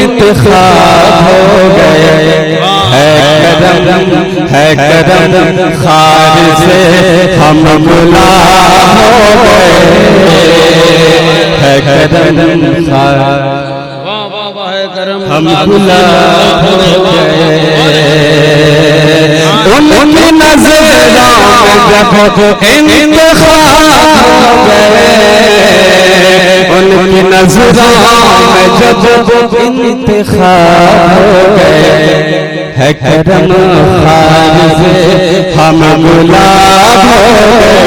इंतखाब हो गए। है करम खार से हम गुलाम हो गए। है करम खार हम गुलाम हो गए। उनकी नज़रों में जब इंतखाब हो गए। उनकी नज़रों में जब इंतखाब हो गए। है करम खार से हम गुलाब हो गए।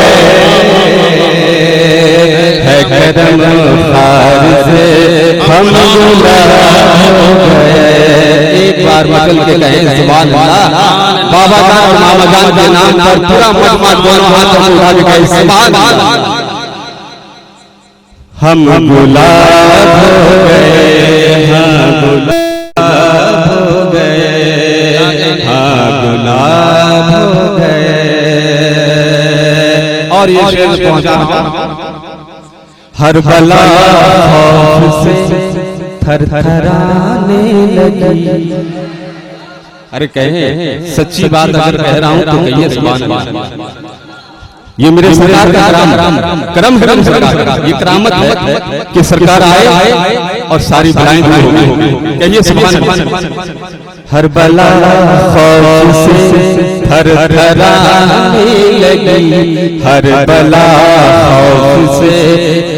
है करम खार से हम गुलाब हो गए। एक बार मचल के कहें सुभान अल्लाह। बाबा जान और मामा जान के नाम पर पूरा मजमा दोनों हाथ उठा के कहें सुभान अल्लाह। हम गुलाब हो गए। हाँ गुलाब हो गए। हाँ गुलाब हो गए। और ये शेर पहुंचा हर बला खौफ से थरथराने लगी। अरे कहे सच्ची बात अगर कह रहा हूं तो कहिए सुभान अल्लाह। ये मेरे सरकार का करम सरकार का ये करामत है कि सरकार आए और सारी बलाएं दूर होगी। कहिए सुभान अल्लाह। हर बला खौफ से थरथराने लगी। हर बला खौफ से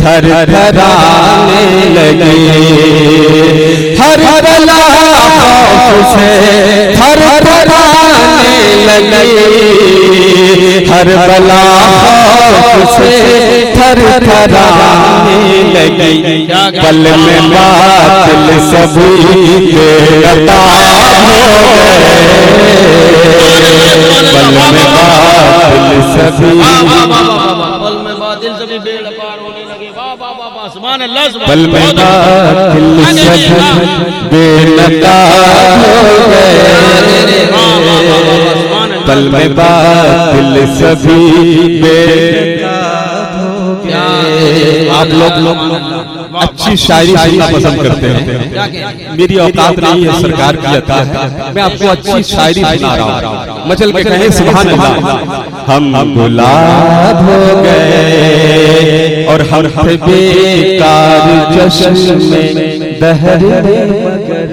थरथराने लगी। हर बला खौफ से थरथराने लगी। हर बला खौफ से थरथराने लगी। पल में बातिल सभी बेनकाब हो गए। पल में बातिल सभी बेनकाब होने लगे। पल में बातिल सभी बेनकाब हो गए। पल में बातिल सभी बेनकाब हो गए। आप लोग अच्छी शायरी सुनना पसंद करते हैं। मेरी औकात नहीं है, सरकार की अता है। मैं आपको अच्छी शायरी सुना रहा हूँ। मचल के कहें सुभान अल्लाह। हम गुलाब हो गए और हम थे बेकार जश्न में दहरे मगर।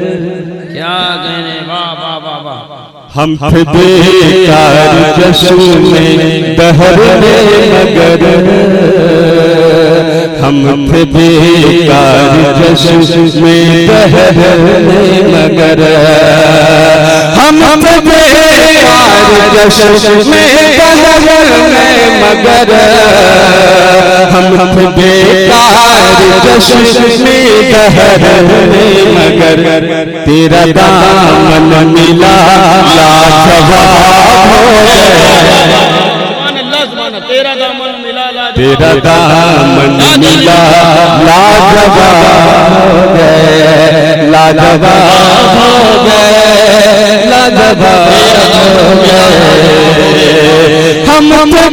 क्या कहने वाह वाह वाह वाह। हम थे बेकार जश्न में दहरे मगर। हम थे बेकार जश्न में दहरे मगर। हम थे बेकार जश्न में दहरे मगर। हम थे बेकार जश्न में दहरे मगर। तेरा दामन मिला लाजवाब हो गए। तेरा दामन मिला लाजवाब हो गए। लाजवाब हो गए। लाजवाब हो गए। हम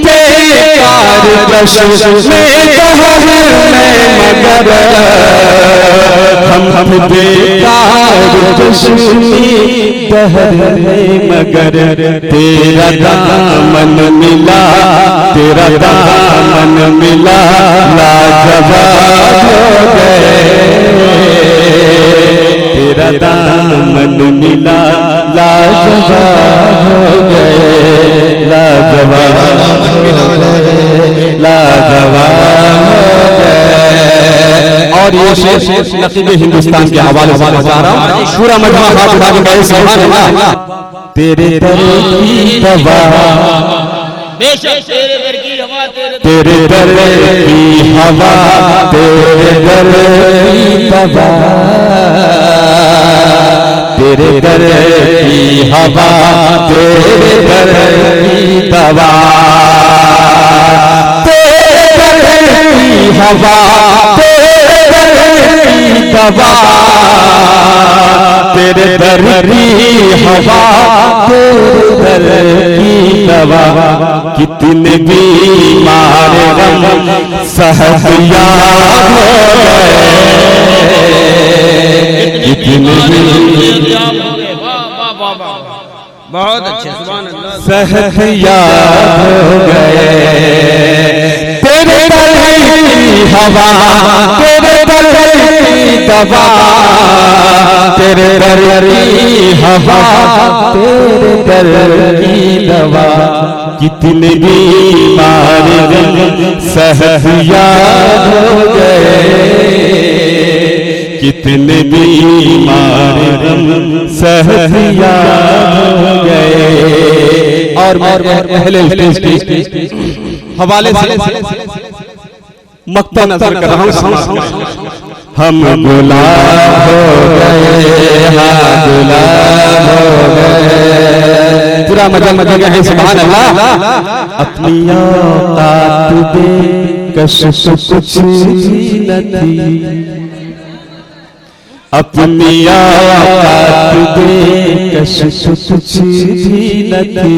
बेकार जश्न में दहरे मगर। हम बेकार जश्न में दहरे मगर। तेरा दामन मिला। तेरा दामन मिला लाजवाब हो गए। तेरा दामन मिला लाजवाब हो गए। लाजवाब लाजवाब हो गए। और ये शेर नकीब हिंदुस्तान के हवाले से बता रहा हूँ। पूरा मजमा हाथ उठा के कहे सुभान अल्लाह। तेरे दर की दवा बेशक तेरे दर की हवा। तेरे दर की हवा। तेरे दर की दवा। तेरे दर की हवा। तेरे दर की दवा। तेरे दर की हवा। तेरे दर की दवा। तेरे दर की हवा। तेरे दर की दवा। कितने बीमार गम सहयाब हो गए। कितने बहुत अच्छे, सुभान अल्लाह। सहयाद हो गए तेरे दर की हवा, तेरे दर की दवा, तेरे दर की हवा, तेरे दर की दवा। कितने बीमार सहयाद हो गए, कितने बीमार सहयाद हो गए। और पहले स्टेज के हवाले से मक्ता नजर कर रहा हूँ। हम गुलाम हो गए, हाँ गुलाम हो गए। पूरा मजा मजा गया है, सुभान अल्लाह। अपनी औकात दे कशिश कुछ भी न थी, अपनी औकात दे कशिश कुछ भी न थी,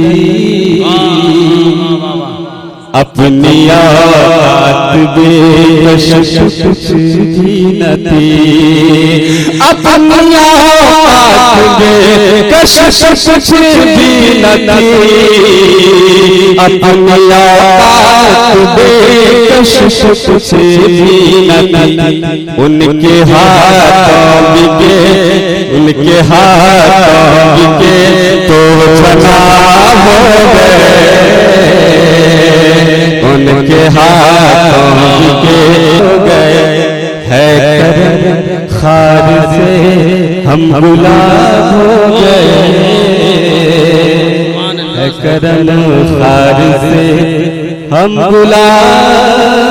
अपनी औकात दे कशिश कुछ भी न थी, अपनी औकात दे कशिश कुछ भी न थी, अपनी औकात दे कशिश कुछ भी न थी। उनके हाथों के, उनके हाथों के तो फना हो गए, उनके हाथों के हो गए। है करम खार से हम गुलाम हो गए, है करम खार से हम गुलाम